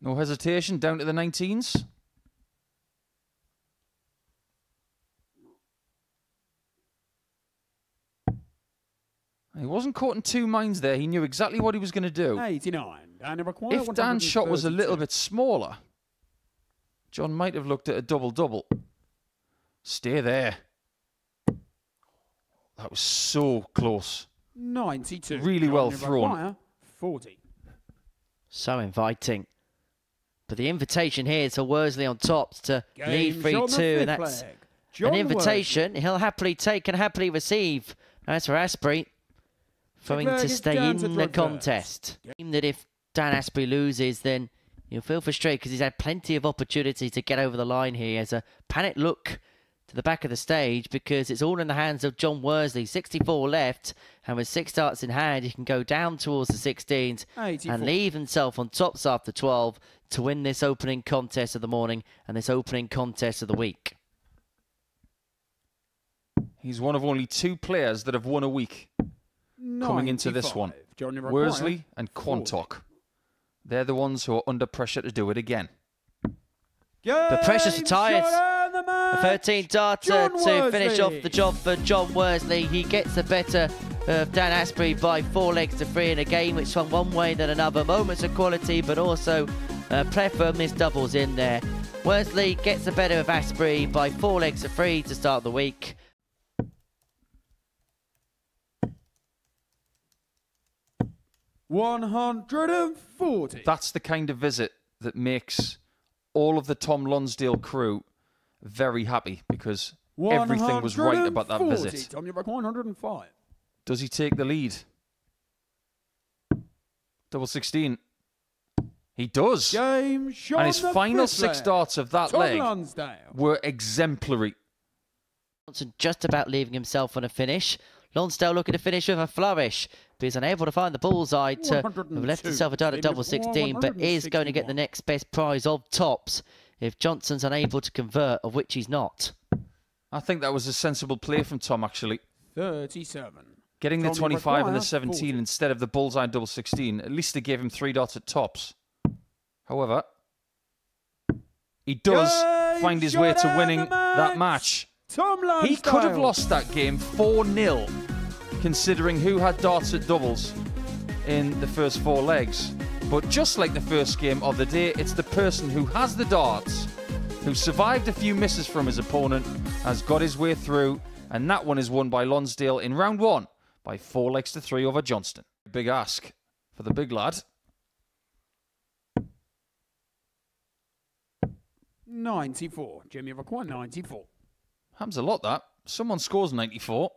No hesitation, down to the 19s. He wasn't caught in two minds there. He knew exactly what he was going to do. 89. If Dan's shot was a little bit smaller, John might have looked at a double-double. Stay there. That was so close. 92. Really well thrown. 40. So inviting. But the invitation here to Worsley on top to lead 3-2. And that's an invitation he'll happily take and happily receive. As for Asprey, throwing to stay in the contest. Game that if Dan Asprey loses, then he'll feel frustrated because he's had plenty of opportunity to get over the line here. He has a panic look to the back of the stage because it's all in the hands of John Worsley. 64 left, and with 6 darts in hand, he can go down towards the 16s 84. And leave himself on tops after 12 to win this opening contest of the morning and this opening contest of the week. He's one of only 2 players that have won a week coming into this one. Worsley and Quantock. They're the ones who are under pressure to do it again. The pressure's retired. A 13 darter to finish off the job for John Worsley. He gets the better of Dan Asprey by 4 legs to 3 in a game which swung one way than another. Moments of quality, but also plethora of missed doubles in there. Worsley gets the better of Asprey by 4 legs to 3 to start the week. $140. That's the kind of visit that makes all of the Tom Lonsdale crew very happy because everything was right about that visit. Tom, you're back 105. Does he take the lead? Double 16. He does. And his final 6 darts of that leg were exemplary. Johnson just about leaving himself on a finish. Lonsdale looking to finish with a flourish, but he's unable to find the bullseye to have left himself a dart at double 16, but is going to get the next best prize of tops if Johnson's unable to convert, of which he's not. I think that was a sensible play from Tom, actually. 37. Getting the 25 and the 17 40. Instead of the bullseye double 16, at least they gave him 3 dots at tops. However, he does find his way to winning that match. He could have lost that game 4-0, considering who had darts at doubles in the first 4 legs. But just like the first game of the day, it's the person who has the darts, who survived a few misses from his opponent, has got his way through, and that one is won by Lonsdale in round 1 by 4 legs to 3 over Johnston. Big ask for the big lad. 94. Jimmy required 94. Happens a lot, that. Someone scores 94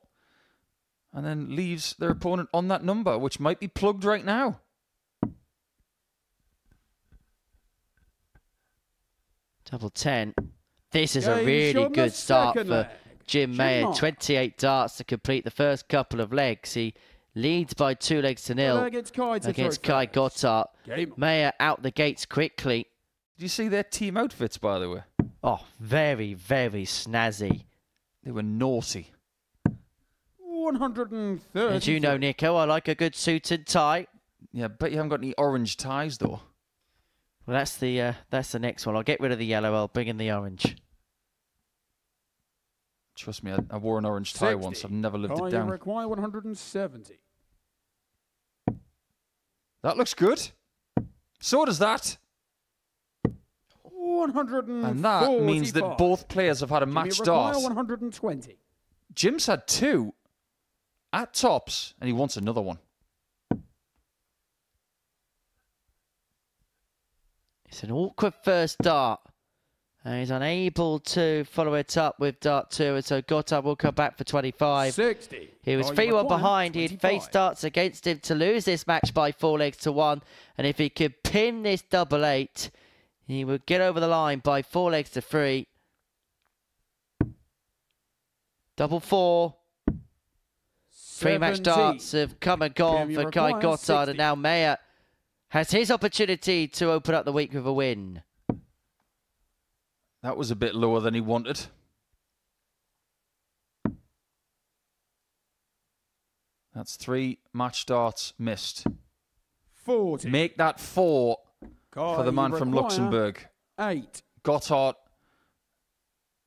and then leaves their opponent on that number, which might be plugged right now. Double 10. This is a really good start for Jim Mayer. 28 darts to complete the first couple of legs. He leads by 2 legs to 0 against Kai Gotthard. Mayer out the gates quickly. Did you see their team outfits, by the way? Oh, very, very snazzy. They were naughty. 130. As you know, Nico, I like a good suit and tie. Yeah, bet you haven't got any orange ties, though. Well, that's the next one. I'll get rid of the yellow. I'll bring in the orange. Trust me, I wore an orange tie once. I've never lived it down. Require 170. That looks good. So does that. 145. And that means that both players have had a match dart. 120. Jim's had 2 at tops, and he wants another one. It's an awkward first dart. And he's unable to follow it up with dart 2, and so Gotthard will come back for 25. 60. He was 3-1 behind. He'd faced darts against him to lose this match by 4 legs to 1. And if he could pin this double 8, he would get over the line by 4 legs to 3. Double 4. 3 match darts have come and gone for Kai Gotthard, and now Mayer has his opportunity to open up the week with a win. That was a bit lower than he wanted. That's 3 match darts missed. 40. Make that 4 for the man from Luxembourg. 8. Gotthard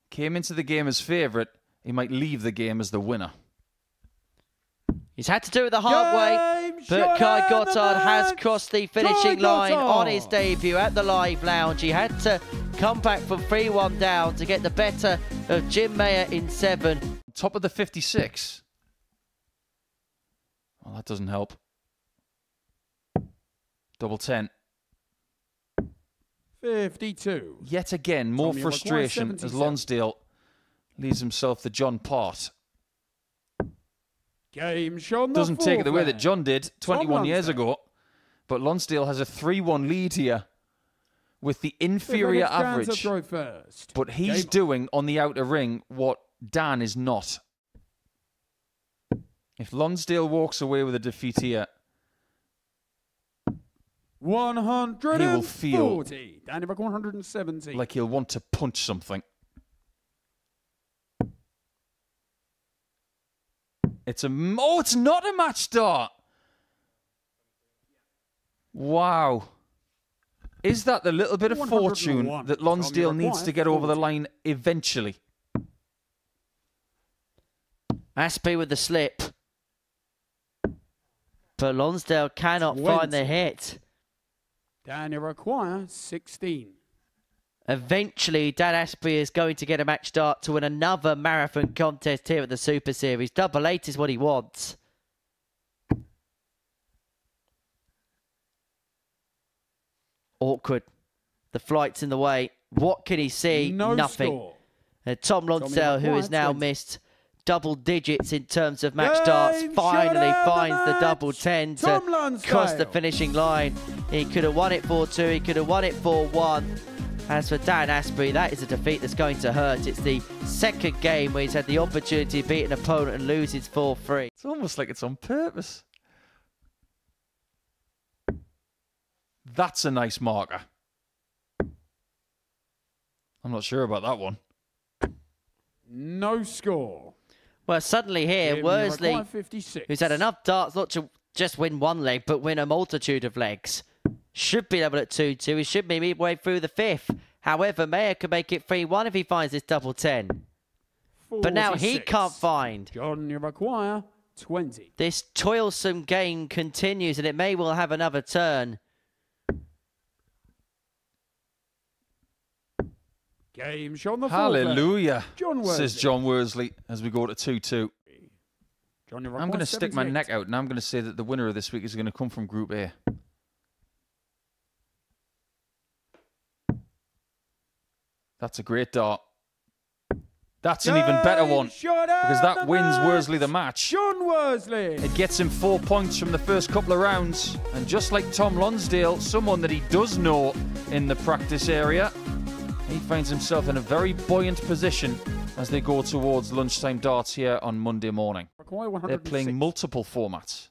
came into the game as favourite. He might leave the game as the winner. He's had to do it the hard way, but Kai Gotthard has crossed the finishing line on his debut at the Live Lounge. He had to come back from 3-1 down to get the better of Jim Mayer in 7. Top of the 56. Well, that doesn't help. Double 10. 52. Yet again, more frustration as Lonsdale leaves himself the John Part. Game shown. Doesn't take it the way that John did 21 years ago, but Lonsdale has a 3-1 lead here with the inferior average. But he's doing on the outer ring what Dan is not. If Lonsdale walks away with a defeat here, 140. He will feel 170. Like he'll want to punch something. It's not a match start. Wow. Is that the little bit of fortune that Lonsdale needs to get over the line eventually? Aspie with the slip. But Lonsdale cannot find the hit. Daniel require 16. Eventually, Dan Aspie is going to get a match start to win another marathon contest here at the Super Series. Double 8 is what he wants. Awkward. The flight's in the way. What can he see? Nothing. Tom Lonsdale, who has now missed double digits in terms of match starts, finally finds the double 10 to cross the finishing line. He could have won it 4-2. He could have won it 4-1. As for Dan Aspie, that is a defeat that's going to hurt. It's the second game where he's had the opportunity to beat an opponent and loses 4-3. It's almost like it's on purpose. That's a nice marker. I'm not sure about that one. No score. Well, suddenly here, Worsley, who's had enough darts not to just win one leg, but win a multitude of legs, should be level at 2-2. He should be midway through the 5th. However, Mayer could make it 3-1 if he finds this double 10. 46. But now he can't find. John, you require 20. This toilsome game continues, and it may well have another turn. Game shown the Hallelujah, John says John Worsley as we go to 2-2. I'm going to stick my neck out and I'm going to say that the winner of this week is going to come from Group A. That's a great dart. That's an even better one because that wins Worsley the match. John Worsley. It gets him 4 points from the first couple of rounds. And just like Tom Lonsdale, someone that he does know in the practice area, he finds himself in a very buoyant position as they go towards lunchtime darts here on Monday morning. They're playing multiple formats.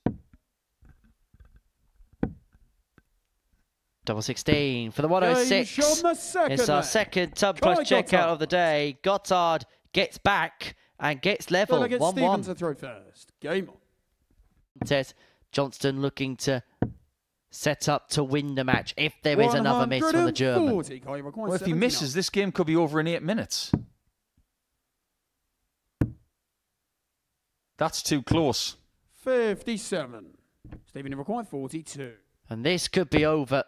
Double 16 for the 106. It's our second Tub Plus checkout of the day. Gotthard gets back and gets level. 1-1. To throw first. Game on. Tess Johnston looking to set up to win the match if there is another miss from the German. Well, if he misses, this game could be over in 8 minutes. That's too close. 57. Stephen, you require 42. And this could be over.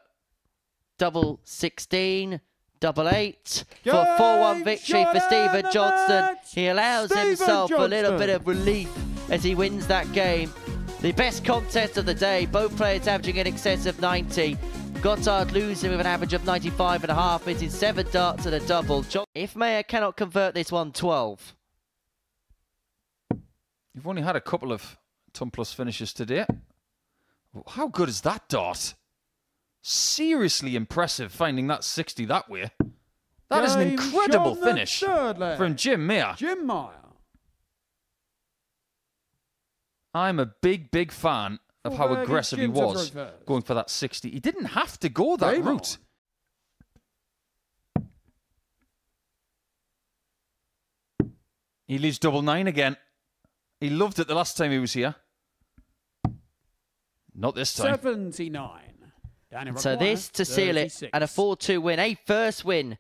Double 16, double 8 for a 4-1 victory for Stephen Johnston. He allows himself a little bit of relief as he wins that game. The best contest of the day, both players averaging in excess of 90. Gotthard losing with an average of 95.5, missing 7 darts and a double. If Mayer cannot convert this one, 12. You've only had a couple of Tum Plus finishes today. How good is that dart? Seriously impressive finding that 60 that way. That is an incredible finish from Jim Mayer. Jim Mayer. I'm a big fan of how aggressive he was going for that 60. He didn't have to go that route. He leaves double 9 again. He loved it the last time he was here. Not this time. 79. So this to seal it, and a 4-2 win, a first win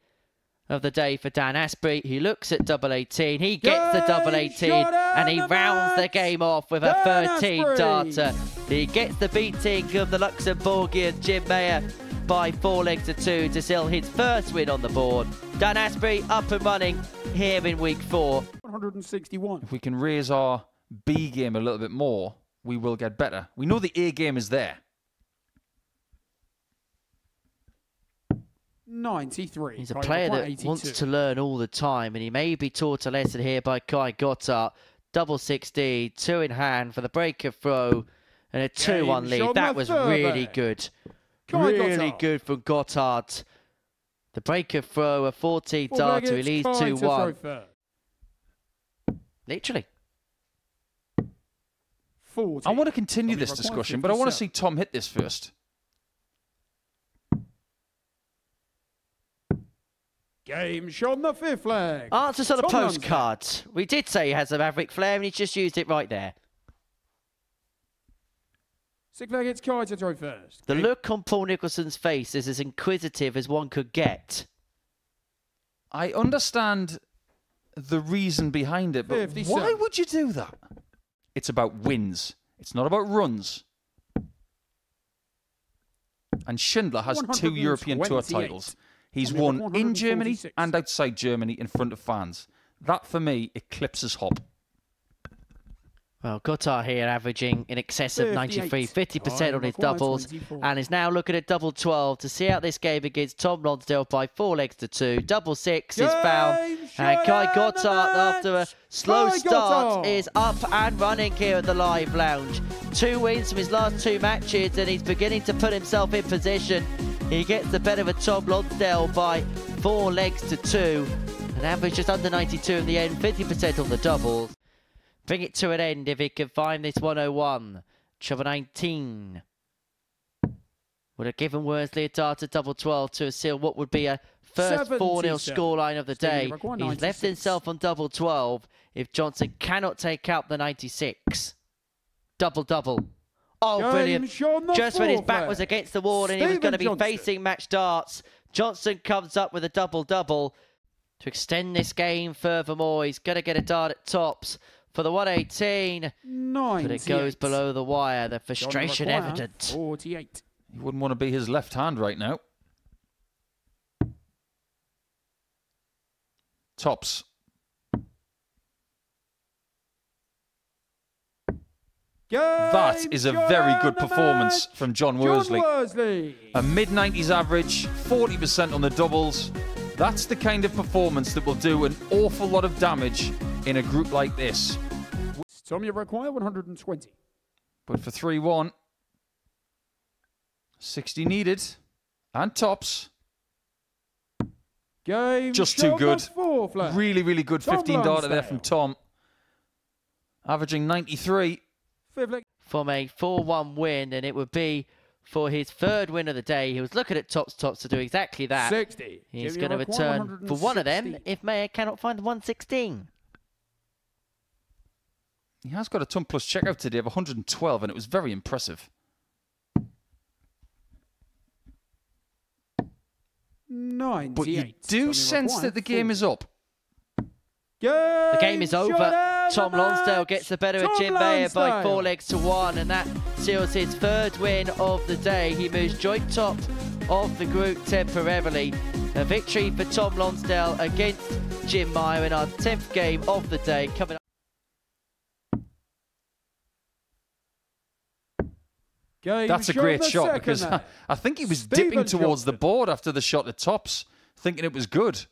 of the day for Dan Asprey. He looks at double 18, he gets the double 18, and he rounds the game off with a 13-darter. He gets the beating of the Luxembourgian Jim Mayer by 4 legs to 2 to seal his first win on the board. Dan Asprey up and running here in week 4. 161. If we can raise our B game a little bit more, we will get better. We know the A game is there. 93. He's a player that 82. wants to learn all the time, and he may be taught a lesson here by Kai Gotthard. Double 16, 2 in hand for the breaker throw, and a 2-1 lead. That was really good. Really good from Gotthard. The breaker throw, a 14-darter, he leads 2-1. Literally. 40. I want to continue this discussion, but I want to see Tom hit this first. Game shot on the 5th leg. Answers on a postcard. We did say he has a maverick flare, and he just used it right there. 6th leg, it's Kai to throw first. The look on Paul Nicholson's face is as inquisitive as one could get. I understand the reason behind it, but 57. why would you do that? It's about wins. It's not about runs. And Schindler has 2 European Tour titles. He's won in Germany and outside Germany in front of fans. That, for me, eclipses Hop. Well, Gotthard here averaging in excess of 93, 50% on his doubles, and is now looking at double 12 to see out this game against Tom Lonsdale by 4 legs to 2. Double 6 is found, and Kai Gotthard, after a slow start, is up and running here at the Live Lounge. 2 wins from his last 2 matches, and he's beginning to put himself in position. He gets the better of Tom Lonsdale by 4 legs to 2, an average just under 92 in the end, 50% on the doubles. Bring it to an end if he can find this 101. Trouble 19. Would have given Worsley a darter double 12 to seal what would be a first 4-0 scoreline of the day. He's left himself on double 12 if Johnson cannot take out the 96. Double-double. Oh, brilliant. Just when his back was against the wall and he was going to be facing match darts, Johnson comes up with a double-double to extend this game furthermore. He's going to get a dart at tops for the 118, but it goes below the wire. The frustration evident. 48. You wouldn't want to be his left hand right now. Tops. That is a very good performance from John Worsley. A mid-90s average, 40% on the doubles. That's the kind of performance that will do an awful lot of damage in a group like this. Tom, you require 120. But for 3-1, 60 needed. And tops. Game just too good. Really, really good 15-darter there from Tom. Averaging 93. From a 4-1 win, and it would be for his 3rd win of the day. He was looking at tops to do exactly that. 60. He's going to return for one of them if Mayer cannot find the 116. He has got a ton plus checkout today of 112, and it was very impressive. 98. But you do sense that the game is up. The game is over. Tom Lonsdale gets the better of Jim Mayer by 4 legs to 1, and that seals his 3rd win of the day. He moves joint top of the group temporarily. A victory for Tom Lonsdale against Jim Mayer in our 10th game of the day. Coming up. That's a great shot, because I think he was dipping towards the board after the shot at tops, thinking it was good.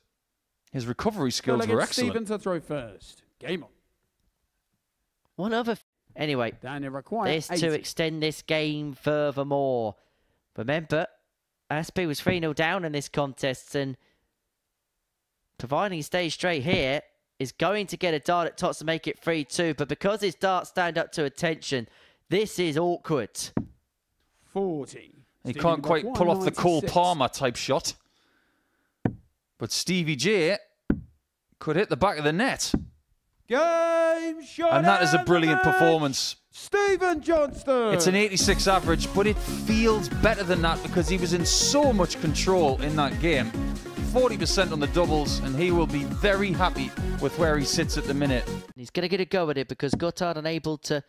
His recovery skills were excellent. Stephen to throw first. Game on. One other. Anyway, this to extend this game furthermore. Remember, Asprey was 3-0 down in this contest, and providing he stays straight here, is going to get a dart at tops to make it 3-2. But because his darts stand up to attention, this is awkward. 40. He can't quite pull off the Cole Palmer type shot. But Stevie J could hit the back of the net. Game shot. And that is a brilliant performance Stephen Johnston. It's an 86 average, but it feels better than that because he was in so much control in that game. 40% on the doubles, and he will be very happy with where he sits at the minute. He's going to get a go at it because Gotthard unable to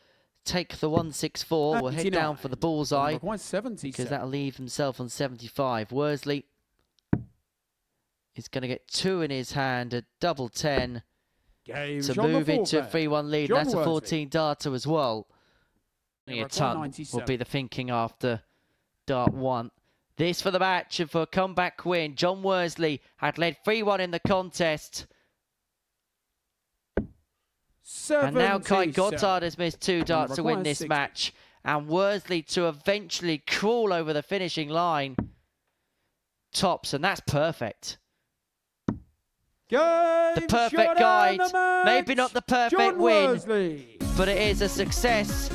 take the 164. Will head down for the bullseye because that'll leave himself on 75. Worsley is going to get 2 in his hand at double 10 to move into a 3-1 lead. That's a 14 darter as well. A ton will be the thinking after dart 1. This for the match and for a comeback win. John Worsley had led 3-1 in the contest. And now Kai Gotthard has missed 2 darts to win this match. And Worsley to eventually crawl over the finishing line. Tops, and that's perfect. The perfect guide. Maybe not the perfect win, but it is a success.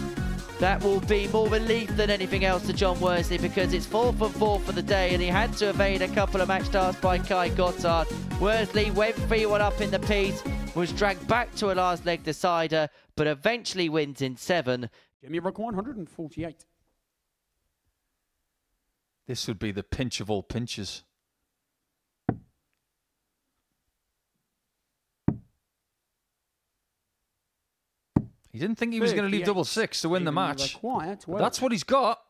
That will be more relief than anything else to John Worsley because it's 4 for 4 for the day and he had to evade a couple of match starts by Kai Gotthard. Worsley went 3-1 up in the piece, was dragged back to a last leg decider, but eventually wins in 7. Jimmy Rock 148. This would be the pinch of all pinches. He didn't think he was going to leave double 6 to win the match. But that's what he's got.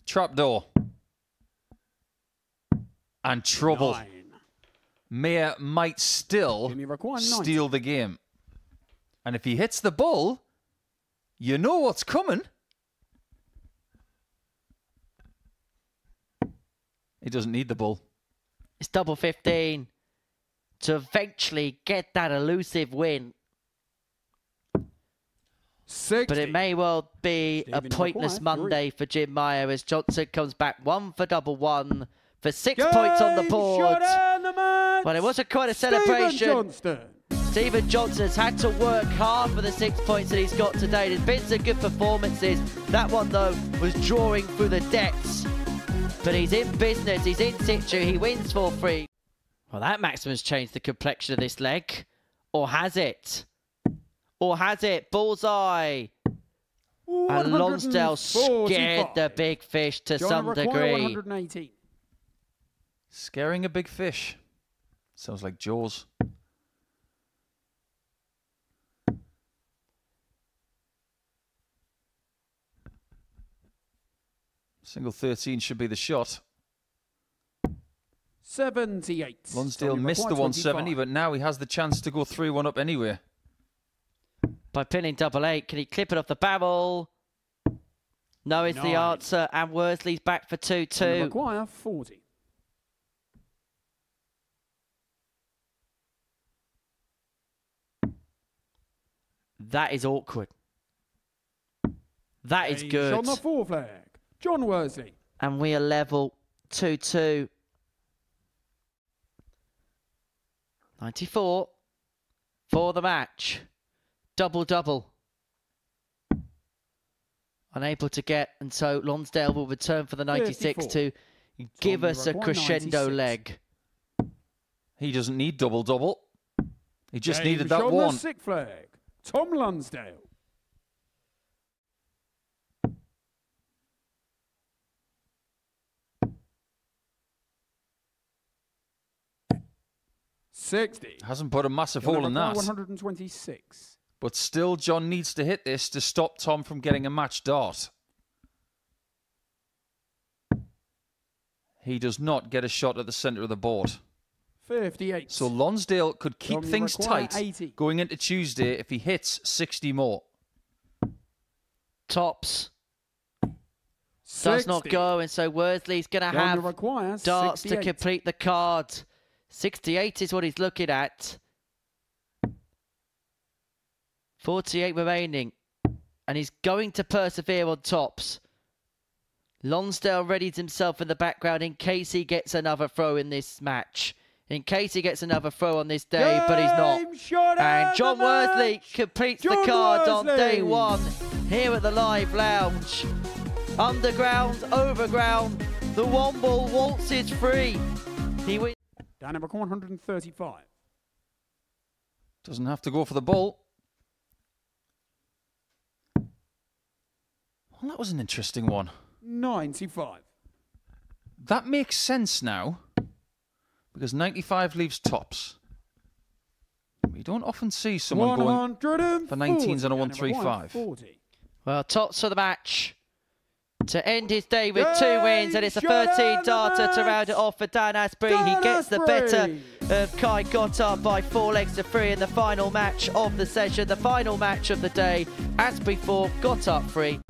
Trapdoor. And trouble. Mayer might still steal the game. And if he hits the bull, you know what's coming. He doesn't need the bull. It's double 15 to eventually get that elusive win. 60. But it may well be a pointless Monday for Jim Mayer as Johnson comes back 1 for double 1 for 6 points on the board. But it wasn't quite a celebration. Stephen Johnson has had to work hard for the 6 points that he's got today. There's been some good performances. That one, though, was drawing through the depths. But he's in business. He's in situ. He wins for 3. Well, that maximum's changed the complexion of this leg. Or has it? Or has it? Bullseye. And Lonsdale scared the big fish to some degree. 118. Scaring a big fish. Sounds like Jaws. Single 13 should be the shot. 78. Lonsdale missed the 170, but now he has the chance to go 3-1 up anyway. By pinning double 8, can he clip it off the barrel? No is the answer, and Worsley's back for 2-2. Require 40. That is awkward. That is good. On the 4 flag, John Worsley. And we are level 2-2. 94 for the match. Double-double. Unable to get, and so Lonsdale will return for the 96 to give us a crescendo 96. Leg. He doesn't need double-double. He just needed that one. On the 6 flag, Tom Lonsdale. Hasn't put a massive hole in that. 126. But still, John needs to hit this to stop Tom from getting a match dart. He does not get a shot at the centre of the board. 58. So Lonsdale could keep things tight 80. Going into Tuesday if he hits 60 more. Tops. 60. Does not go, and so Worsley's going to have darts 68. To complete the card. 68 is what he's looking at. 48 remaining. And he's going to persevere on tops. Lonsdale readies himself in the background in case he gets another throw in this match. In case he gets another throw on this day, but he's not. And John Worsley completes the card on day 1 here at the Live Lounge. Underground, overground, the WOMBLE waltzes free. He wins. Down number 135. Doesn't have to go for the ball. Well, that was an interesting one. 95. That makes sense now, because 95 leaves tops. We don't often see someone going for 19s on a 135. Well, tops for the match to end his day with 2 wins, and it's a 13 darter to round it off for Dan Asprey. He gets the better of Kai Gottard by 4 legs to 3 in the final match of the session, the final match of the day. Asprey 4, Gottard 3.